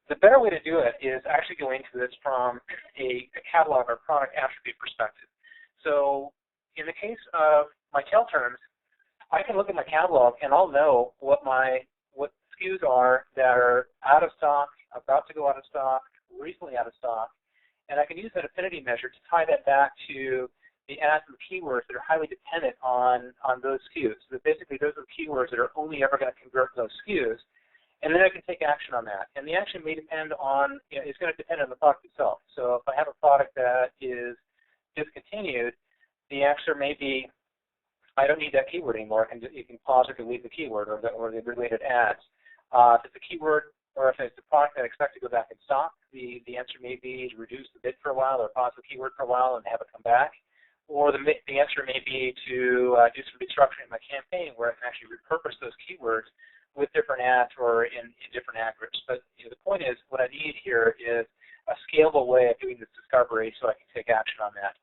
The better way to do it is actually go into this from a catalog or product attribute perspective. So in the case of my tail terms, I can look at my catalog and I'll know what SKUs are that are out of stock, about to go out of stock, recently out of stock, and I can use that affinity measure to tie that back to the ads and keywords that are highly dependent on those SKUs. So basically, those are the keywords that are only ever going to convert those SKUs, and then I can take action on that. And the action may depend on, it's going to depend on the product itself. So if I have a product that is discontinued, the answer may be, I don't need that keyword anymore. You can pause or delete the keyword or the related ads. If it's a keyword or if it's a product that I expect to go back in stock, the answer may be to reduce the bid for a while or pause the keyword for a while and have it come back. Or the answer may be to do some restructuring in my campaign where I can actually repurpose those keywords with different ads or in different ad groups. But the point is, what I need here is a scalable way of doing this discovery so I can take action on that.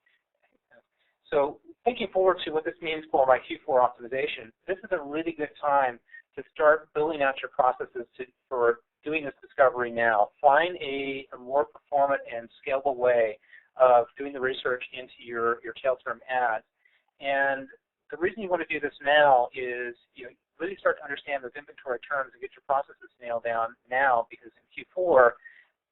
So thinking forward to what this means for my Q4 optimization, this is a really good time to start building out your processes for doing this discovery now. Find a more performant and scalable way of doing the research into your tail term ads. And the reason you want to do this now is really start to understand those inventory terms and get your processes nailed down now, because in Q4,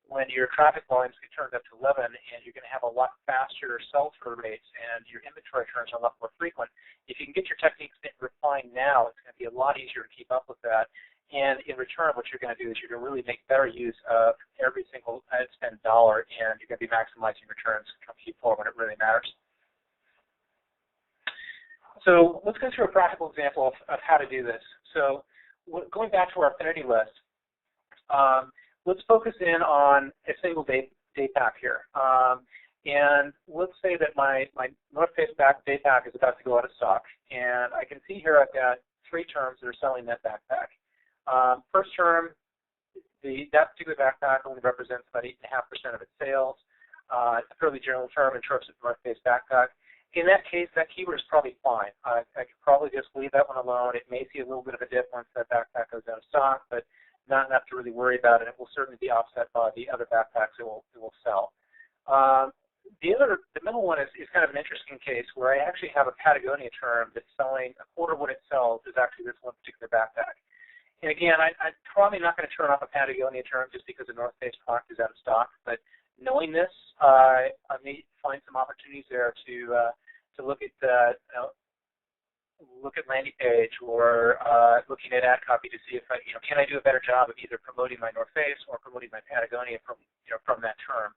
when your traffic volumes get turned up to 11 and you're going to have a lot faster sell-through rates and your inventory turns are a lot more frequent, if you can get your techniques refined now, it's going to be a lot easier to keep up with that. And in return, what you're going to do is you're going to really make better use of every single ad spend dollar, and you're going to be maximizing returns from Q4 when it really matters. So let's go through a practical example of how to do this. So going back to our affinity list, let's focus in on a single day pack here. And let's say that my North Face day pack is about to go out of stock. And I can see here I've got 3 terms that are selling that backpack. First term, that particular backpack only represents about 8.5% of its sales. It's a fairly general term in terms of North Face backpack. In that case, that keyword is probably fine. I could probably just leave that one alone. It may see a little bit of a dip once that backpack goes out of stock, but not enough to really worry about it. It will certainly be offset by the other backpacks it will sell. The middle one is kind of an interesting case where I actually have a Patagonia term that's selling a quarter of what it sells is actually this one particular backpack. And again, I'm probably not going to turn off a Patagonia term just because the North Face product is out of stock, but knowing this, I may find some opportunities there to look at landing page or looking at ad copy to see if can I do a better job of either promoting my North Face or promoting my Patagonia from that term.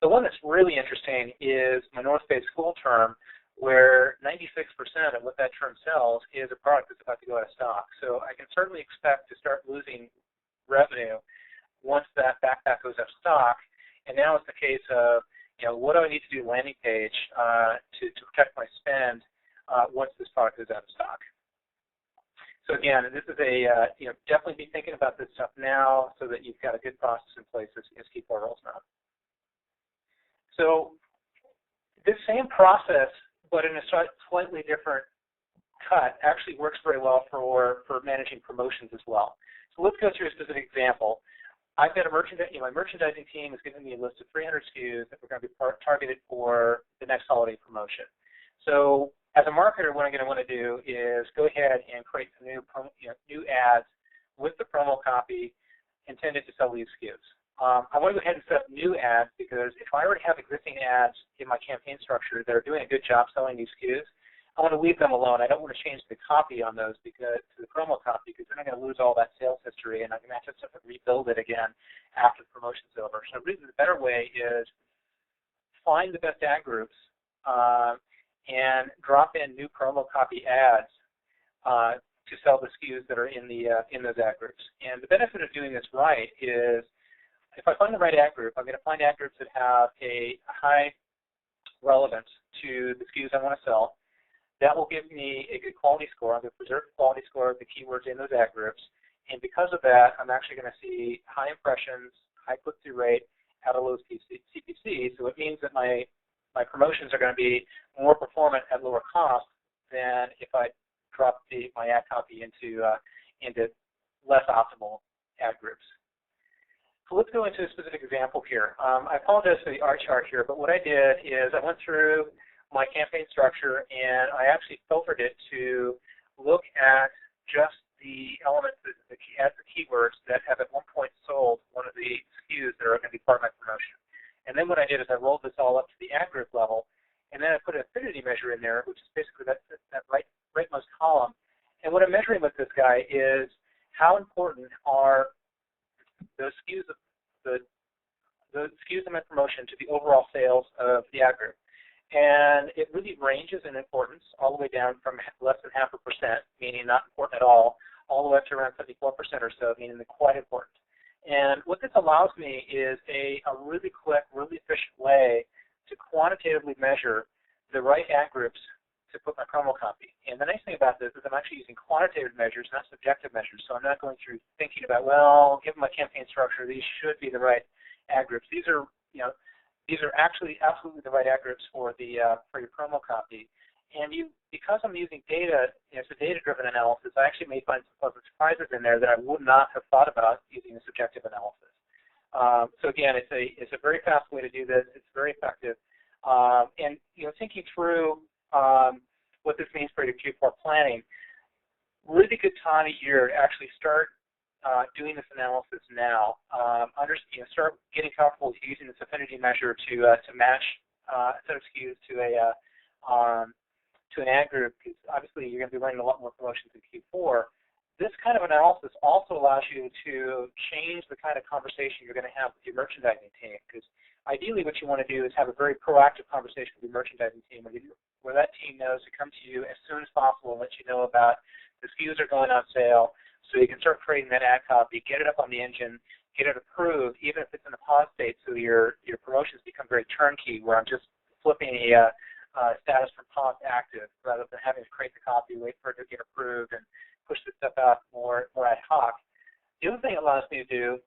The one that's really interesting is my North Face full term, where 96% of what that term sells is a product that's about to go out of stock. So I can certainly expect to start losing revenue once that backpack goes out of stock. And now it's the case of, what do I need to do landing page to protect my spend once this product is out of stock. So again, this is definitely be thinking about this stuff now so that you've got a good process in place as Q4 rolls around. So this same process, but in a slightly different cut, actually works very well for managing promotions as well. So let's go through a specific example. I've got my merchandising team has given me a list of 300 SKUs that we're going to be targeted for the next holiday promotion. So as a marketer, what I'm going to want to do is go ahead and create some new ads with the promo copy intended to sell these SKUs. I want to go ahead and set up new ads because if I already have existing ads in my campaign structure that are doing a good job selling these SKUs, I want to leave them alone. I don't want to change the copy on those to the promo copy because then I'm going to lose all that sales history and I'm going to have to rebuild it again after the promotion's over. So really the better way is find the best ad groups and drop in new promo copy ads to sell the SKUs that are in those ad groups. And the benefit of doing this right is if I find the right ad group, I'm going to find ad groups that have a high relevance to the SKUs I want to sell. That will give me a good quality score. I'm going to preserve the quality score of the keywords in those ad groups. And because of that, I'm actually going to see high impressions, high click-through rate at a low CPC. So it means that my promotions are going to be more performant at lower cost than if I drop my ad copy into less optimal ad groups. So let's go into a specific example here. I apologize for the art chart here, but what I did is I went through my campaign structure and I actually filtered it to look at just the elements, the keywords that have at one point sold one of the SKUs that are going to be part of my promotion. And then what I did is I rolled this all up to the ad group level, and then I put an affinity measure in there, which is basically that rightmost column. And what I'm measuring with this guy is how important are those SKUs, the SKUs in my promotion to the overall sales of the ad group. And it really ranges in importance all the way down from less than 0.5%, meaning not important at all the way up to around 74% or so, meaning they're quite important. And what this allows me is a really quick, really efficient way to quantitatively measure the right ad groups to put my promo copy. And the nice thing about this is I'm actually using quantitative measures, not subjective measures. So I'm not going through thinking about, well, given my campaign structure, these should be the right ad groups. These are, these are actually absolutely the right ad groups for your promo copy. And because I'm using data, it's a data-driven analysis, I actually may find some pleasant surprises in there that I would not have thought about using a subjective analysis. So again, it's a very fast way to do this. It's very effective. And thinking through what this means for your Q4 planning, really good time of year to actually start doing this analysis now. Start getting comfortable with using this affinity measure to match a set of SKUs to an ad group, because obviously you're going to be running a lot more promotions in Q4. This kind of analysis also allows you to change the kind of conversation you're going to have with your merchandising team, because ideally what you want to do is have a very proactive conversation with your merchandising team where that team knows to come to you as soon as possible and let you know about the SKUs are going on sale, so you can start creating that ad copy, get it up on the engine, get it approved, even if it's in a pause state, so your promotions become very turnkey, where I'm just flipping a status from pause to active rather than having to create the copy, wait for it to get approved, and push this stuff out more ad hoc. The other thing it allows me to do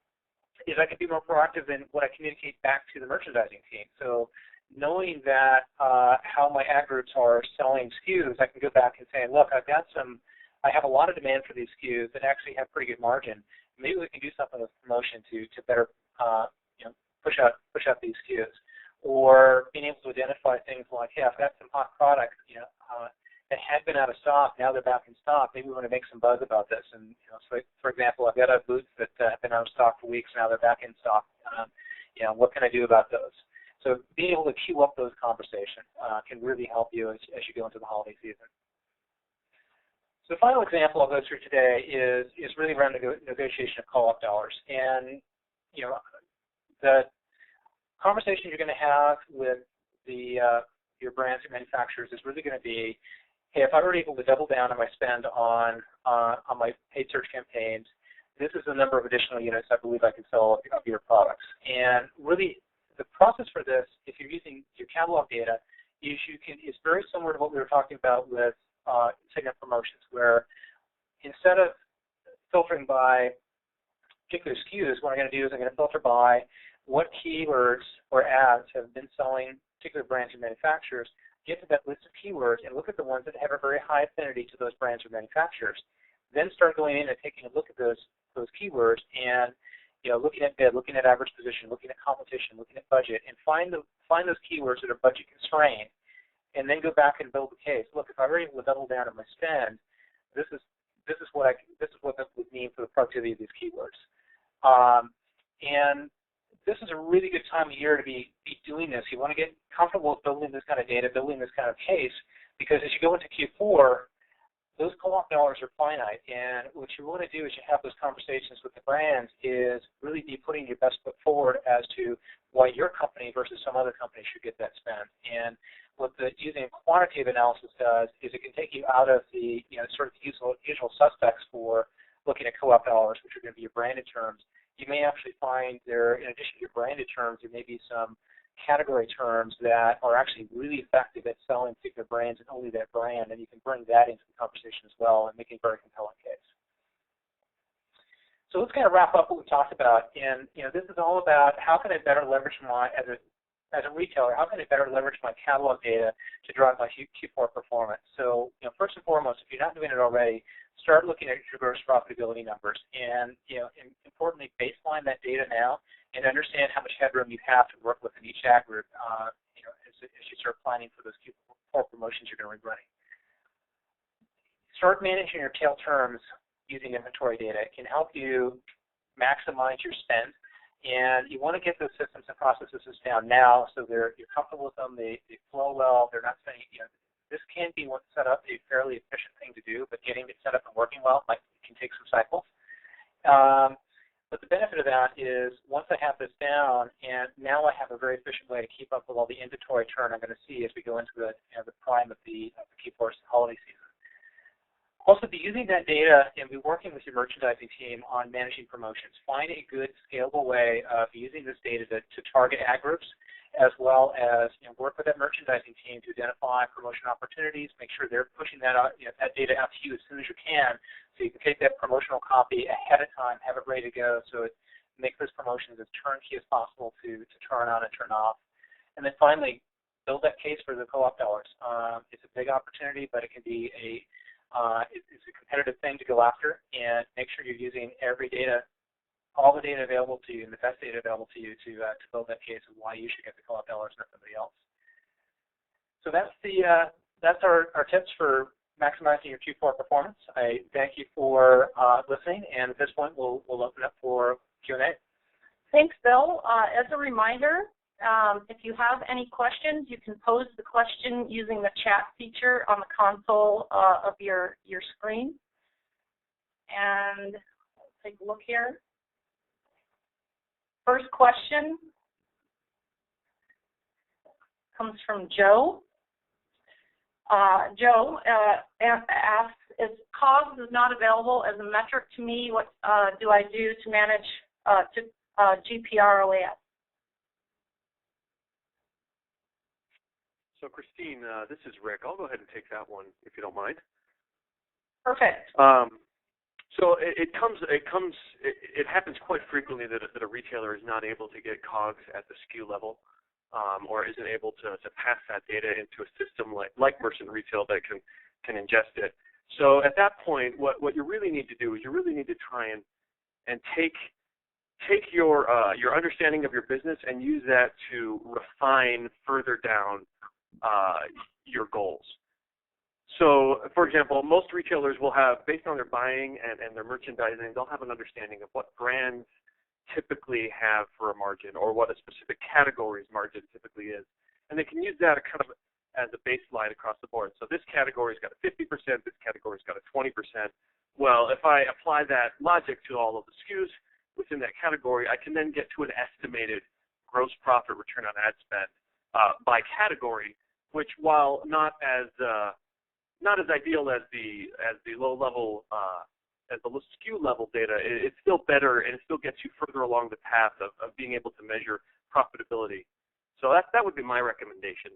is I can be more proactive in what I communicate back to the merchandising team. So knowing that how my ad groups are selling SKUs, I can go back and say, look, I have a lot of demand for these SKUs that actually have pretty good margin. Maybe we can do something with promotion to better push out these SKUs. Or being able to identify things like, hey, I've got some hot products that had been out of stock, now they're back in stock. Maybe we want to make some buzz about this. And so for example, I've got boots that have been out of stock for weeks, now they're back in stock. What can I do about those? So being able to queue up those conversations can really help you as you go into the holiday season. So the final example I'll go through today is really around negotiation of call-up dollars. And the conversation you're going to have with your brands and manufacturers is really going to be, hey, if I were able to double down on my spend on my paid search campaigns, this is the number of additional units I believe I can sell of your products. And really, the process for this, if you're using your catalog data, is very similar to what we were talking about with Signet Promotions, where instead of filtering by particular SKUs, what I'm going to do is I'm going to filter by what keywords or ads have been selling particular brands or manufacturers, get to that list of keywords and look at the ones that have a very high affinity to those brands or manufacturers. Then start going in and taking a look at those keywords and looking at bid, looking at average position, looking at competition, looking at budget, and find those keywords that are budget constrained, and then go back and build the case. Look, if I were able to double down on my spend, this is what that would mean for the productivity of these keywords. And this is a really good time of year to be doing this. You want to get comfortable with building this kind of data, building this kind of case, because as you go into Q4, those call-off dollars are finite. And what you want to do as you have those conversations with the brands is really be putting your best foot forward as to why your company versus some other company should get that spend. And what using a quantitative analysis does is it can take you out of the sort of usual suspects for looking at co-op dollars, which are going to be your branded terms. You may actually find there, in addition to your branded terms, there may be some category terms that are actually really effective at selling particular brands and only that brand, and you can bring that into the conversation as well and make a very compelling case. So let's kind of wrap up what we talked about. And this is all about how can I better leverage as a retailer, how can I better leverage my catalog data to drive my Q4 performance? So, first and foremost, if you're not doing it already, start looking at your gross profitability numbers, and importantly, baseline that data now and understand how much headroom you have to work with in each ad group as you start planning for those Q4 promotions you're going to be running. Start managing your tail terms using inventory data. It can help you maximize your spend, and you want to get those systems and processes down now so you're comfortable with them, they flow well, they're not spending, this can be once set up a fairly efficient thing to do, but getting it set up and working well can take some cycles. But the benefit of that is once I have this down, and now I have a very efficient way to keep up with all the inventory turn I'm going to see as we go into the prime of the Q4 holiday season. Also, be using that data and be working with your merchandising team on managing promotions. Find a good, scalable way of using this data to target ad groups, as well as work with that merchandising team to identify promotion opportunities. Make sure they're pushing that out, that data out to you as soon as you can, so you can take that promotional copy ahead of time, have it ready to go, so it makes those promotions as turnkey as possible to turn on and turn off. And then finally, build that case for the co-op dollars. It's a big opportunity, but it can be it's a competitive thing to go after, and make sure you're using all the data available to you and the best data available to you to build that case of why you should get the co-op dollars, not somebody else. So that's our tips for maximizing your Q4 performance. I thank you for listening, and at this point we'll open up for Q&A. Thanks, Bill. As a reminder, if you have any questions, you can pose the question using the chat feature on the console of your screen. And let's take a look here. First question comes from Joe. Joe asks, if COGS is not available as a metric to me, what do I do to manage GPROAS? So, Christine, this is Rick. I'll go ahead and take that one, if you don't mind. Perfect. So it happens quite frequently that a retailer is not able to get COGS at the SKU level, or isn't able to pass that data into a system like Merchant Retail that can ingest it. So at that point, what you really need to do is you really need to try and take your understanding of your business and use that to refine further down your goals. So, for example, most retailers will have, based on their buying and their merchandising, they'll have an understanding of what brands typically have for a margin, or what a specific category's margin typically is. And they can use that kind of as a baseline across the board. So this category's got a 50%, this category's got a 20%. Well, if I apply that logic to all of the SKUs within that category, I can then get to an estimated gross profit return on ad spend by category, which, while not as ideal as the low level as the SKU level data, it's still better, and it still gets you further along the path of being able to measure profitability. So that would be my recommendation.